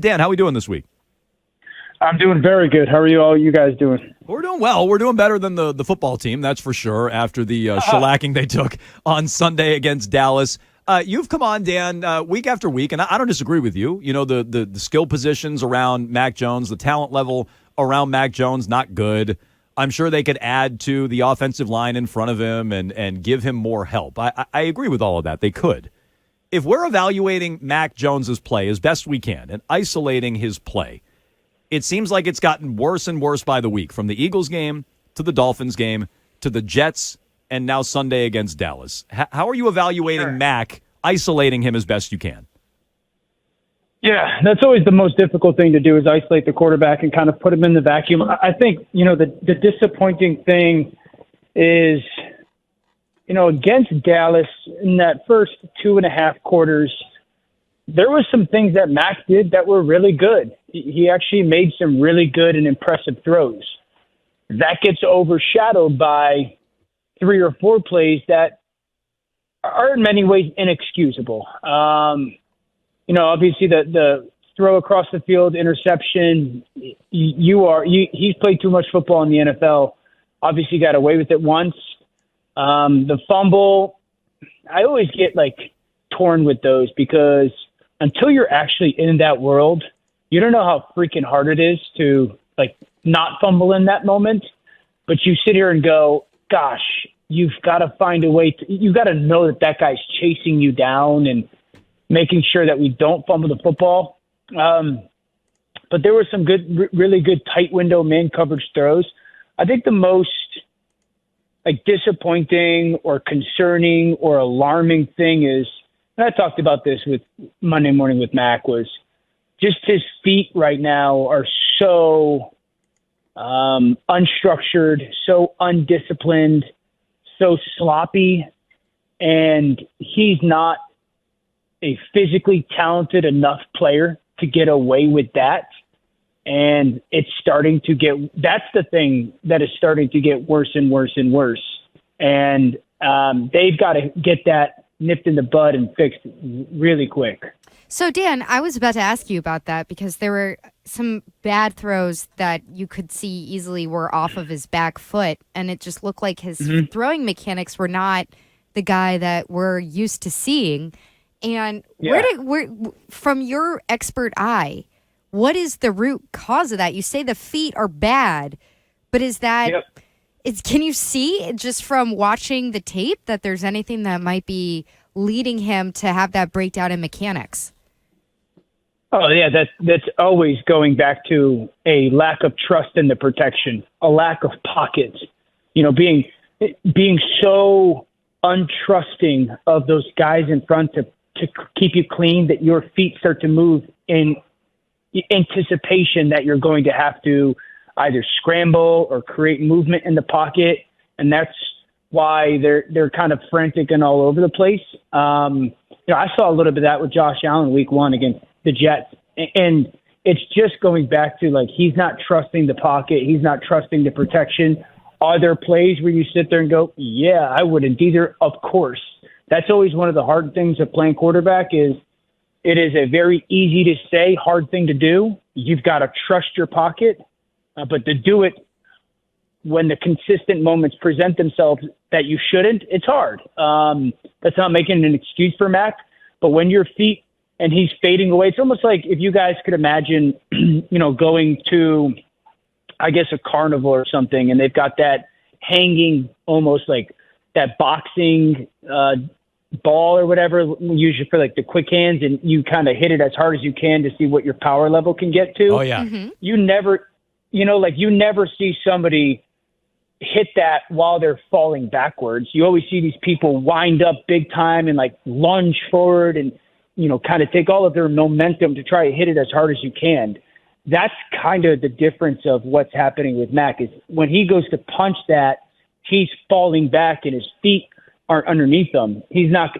Dan, how are we doing this week? I'm doing very good. How are you guys doing? We're doing well. We're doing better than the football team, that's for sure, after the shellacking they took on Sunday against Dallas. You've come on, Dan, week after week, and I don't disagree with you. You know, the skill positions around Mac Jones, the talent level around Mac Jones, not good. I'm sure they could add to the offensive line in front of him and give him more help. I agree with all of that. They could. If we're evaluating Mac Jones's play as best we can and isolating his play, it seems like it's gotten worse and worse by the week, from the Eagles game to the Dolphins game to the Jets and now Sunday against Dallas. How are you evaluating Mac, isolating him as best you can? Yeah, that's always the most difficult thing to do, is isolate the quarterback and kind of put him in the vacuum. I think, the disappointing thing is, against Dallas in that first 2.5 quarters, there was some things that Mac did that were really good. He actually made some really good and impressive throws. That gets overshadowed by 3 or 4 plays that are in many ways inexcusable. Obviously the throw across the field, interception, he's played too much football in the NFL. Obviously got away with it once. The fumble, I always get torn with those, because until you're actually in that world, you don't know how freaking hard it is to not fumble in that moment. But you sit here and go, gosh, you've got to find a way you've got to know that guy's chasing you down and making sure that we don't fumble the football. But there were some really good tight window man coverage throws. I think the most disappointing or concerning or alarming thing is, and I talked about this with Monday Morning with Mac, was just his feet right now are so unstructured, so undisciplined, so sloppy, and he's not a physically talented enough player to get away with that. And it's starting to that's the thing that is starting to get worse and worse and worse. And they've got to get that nipped in the bud and fixed really quick. So, Dan, I was about to ask you about that, because there were some bad throws that you could see easily were off of his back foot, and it just looked like his throwing mechanics were not the guy that we're used to seeing. And from your expert eye, what is the root cause of that? You say the feet are bad, but is that can you see just from watching the tape that there's anything that might be leading him to have that breakdown in mechanics? Oh, yeah, that's always going back to a lack of trust in the protection, a lack of pocket, being so untrusting of those guys in front to keep you clean that your feet start to move in anticipation that you're going to have to either scramble or create movement in the pocket. And that's why they're kind of frantic and all over the place. I saw a little bit of that with Josh Allen week 1 against the Jets. And it's just going back to he's not trusting the pocket. He's not trusting the protection. Are there plays where you sit there and go, yeah, I wouldn't either? Of course. That's always one of the hard things of playing quarterback is it is a very easy to say, hard thing to do. You've got to trust your pocket, but to do it when the consistent moments present themselves that you shouldn't, it's hard. That's not making an excuse for Mac, but when your feet and he's fading away, it's almost like if you guys could imagine, going to, I guess, a carnival or something, and they've got that hanging almost like that boxing ball or whatever, usually for the quick hands, and you kind of hit it as hard as you can to see what your power level can get to. Oh, yeah. Mm-hmm. You never see somebody hit that while they're falling backwards. You always see these people wind up big time and lunge forward and, kind of take all of their momentum to try to hit it as hard as you can. That's kind of the difference of what's happening with Mac is when he goes to punch that, he's falling back and his feet aren't underneath him.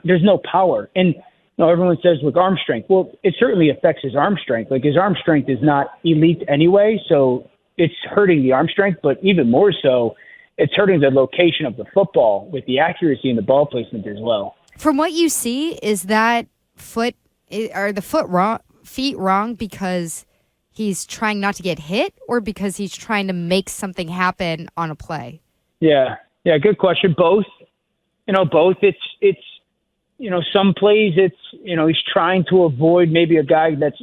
There's no power. And everyone says, look, arm strength. Well, it certainly affects his arm strength. His arm strength is not elite anyway, so it's hurting the arm strength, but even more so, it's hurting the location of the football with the accuracy and the ball placement as well. From what you see, is that foot feet wrong because he's trying not to get hit or because he's trying to make something happen on a play? Yeah, good question. Both. Both. It's some plays he's trying to avoid maybe a guy that's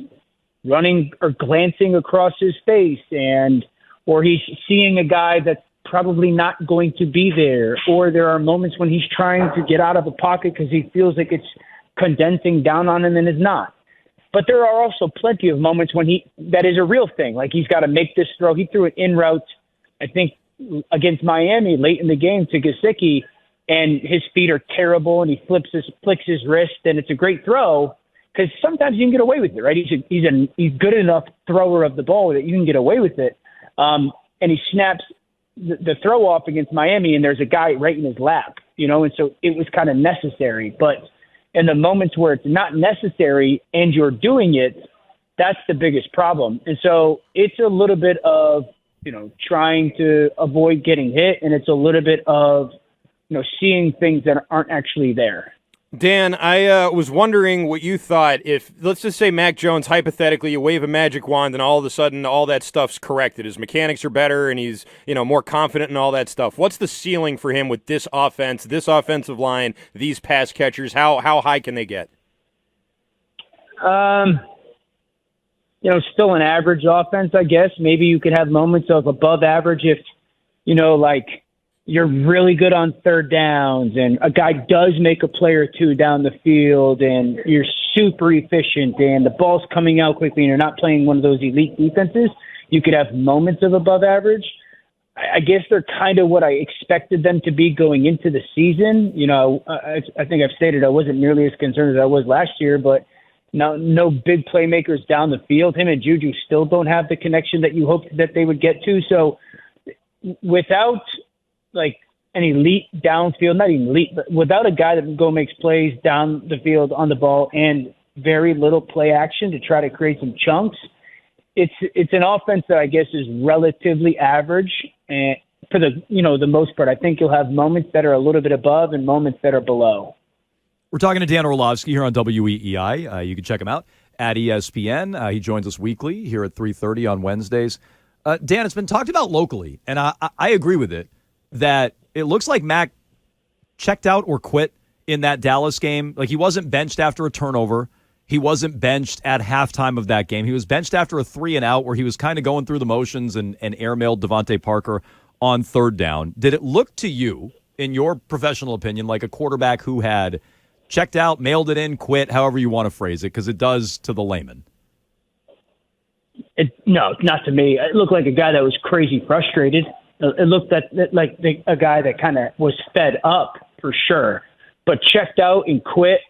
running or glancing across his face, or he's seeing a guy that's probably not going to be there, or there are moments when he's trying to get out of a pocket because he feels like it's condensing down on him and is not. But there are also plenty of moments when that is a real thing. Like he's got to make this throw. He threw it in route, I think, against Miami late in the game to Gesicki, and his feet are terrible, and he flicks his wrist, and it's a great throw because sometimes you can get away with it, right? He's good enough thrower of the ball that you can get away with it. And he snaps the throw off against Miami, and there's a guy right in his lap, and so it was kind of necessary. But in the moments where it's not necessary and you're doing it, that's the biggest problem. And so it's a little bit of, trying to avoid getting hit, and it's a little bit of, seeing things that aren't actually there. Dan, I was wondering what you thought if, let's just say Mac Jones, hypothetically, you wave a magic wand and all of a sudden all that stuff's corrected. His mechanics are better and he's, more confident and all that stuff. What's the ceiling for him with this offense, this offensive line, these pass catchers? How high can they get? Still an average offense, I guess. Maybe you could have moments of above average if, you're really good on third downs and a guy does make a play or two down the field and you're super efficient and the ball's coming out quickly and you're not playing one of those elite defenses. You could have moments of above average. I guess they're kind of what I expected them to be going into the season. I think I've stated I wasn't nearly as concerned as I was last year, but no big playmakers down the field. Him and Juju still don't have the connection that you hoped that they would get to. So without an elite downfield, not even elite, but without a guy that can go makes plays down the field on the ball and very little play action to try to create some chunks, it's an offense that I guess is relatively average. And for the most part, I think you'll have moments that are a little bit above and moments that are below. We're talking to Dan Orlovsky here on WEEI. You can check him out at ESPN. He joins us weekly here at 3:30 on Wednesdays. Dan, it's been talked about locally, and I agree with it, that it looks like Mac checked out or quit in that Dallas game. Like, he wasn't benched after a turnover. He wasn't benched at halftime of that game. He was benched after a 3-and-out where he was kind of going through the motions and airmailed Devontae Parker on third down. Did it look to you, in your professional opinion, like a quarterback who had checked out, mailed it in, quit, however you want to phrase it, because it does to the layman? No, not to me. It looked like a guy that was crazy frustrated. It looked like a guy that kind of was fed up for sure, but checked out and quit.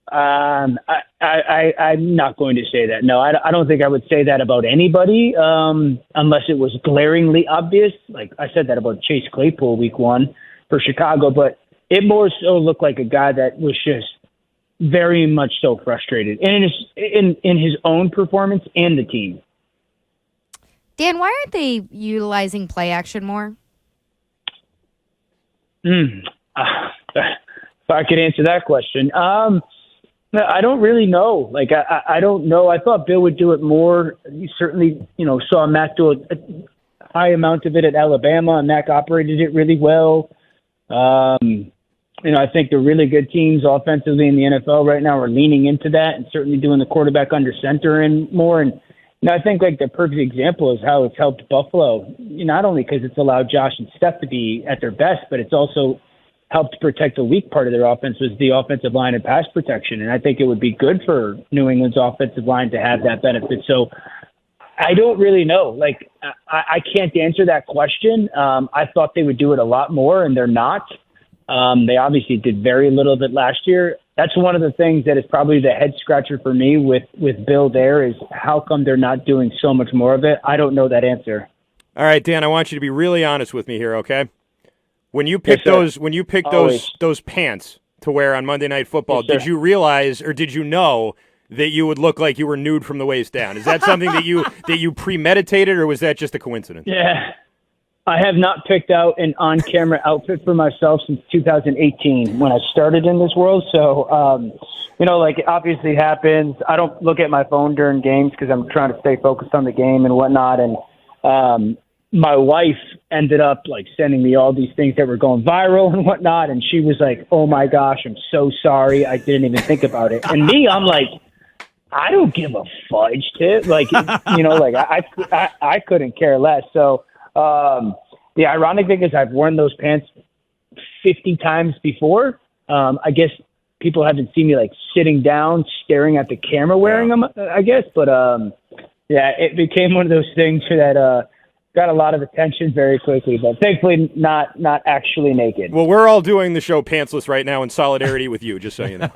I'm not going to say that. No, I don't think I would say that about anybody unless it was glaringly obvious. Like I said that about Chase Claypool week 1 for Chicago, but it more so looked like a guy that was just very much so frustrated in his own performance and the team. Dan, why aren't they utilizing play action more? If I could answer that question. I don't really know. I don't know. I thought Bill would do it more. You certainly, saw Mac do a high amount of it at Alabama, and Mac operated it really well. I think the really good teams offensively in the NFL right now are leaning into that and certainly doing the quarterback under center and more. And I think the perfect example is how it's helped Buffalo, not only because it's allowed Josh and Steph to be at their best, but it's also helped protect the weak part of their offense, was the offensive line and pass protection. And I think it would be good for New England's offensive line to have that benefit. So I don't really know. I can't answer that question. I thought they would do it a lot more, and they're not. They obviously did very little of it last year. That's one of the things that is probably the head scratcher for me with Bill there, is how come they're not doing so much more of it? I don't know that answer. All right, Dan, I want you to be really honest with me here, okay? When you picked those pants to wear on Monday Night Football, yes, did you realize or did you know that you would look like you were nude from the waist down? Is that something that you premeditated, or was that just a coincidence? Yeah. I have not picked out an on-camera outfit for myself since 2018 when I started in this world. So, like it obviously happens. I don't look at my phone during games because I'm trying to stay focused on the game and whatnot. And my wife ended up like sending me all these things that were going viral and whatnot. And she was like, "Oh my gosh, I'm so sorry. I didn't even think about it." And me, I'm like, I don't give a fudge tip. Like, I couldn't care less. So, the ironic thing is I've worn those pants 50 times before. I guess people haven't seen me like sitting down, staring at the camera wearing them, I guess. But, it became one of those things that, got a lot of attention very quickly, but thankfully not actually naked. Well, we're all doing the show pantsless right now in solidarity with you, just so you know.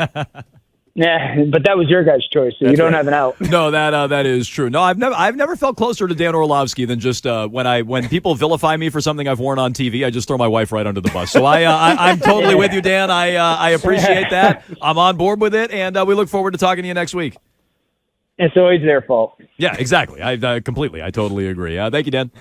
Yeah, but that was your guys' choice, so you don't have an out. No, that is true. No, I've never felt closer to Dan Orlovsky than just when people vilify me for something I've worn on TV, I just throw my wife right under the bus. So I'm totally with you, Dan. I appreciate that. I'm on board with it, and we look forward to talking to you next week. It's always their fault. Yeah, exactly. I completely. I totally agree. Thank you, Dan.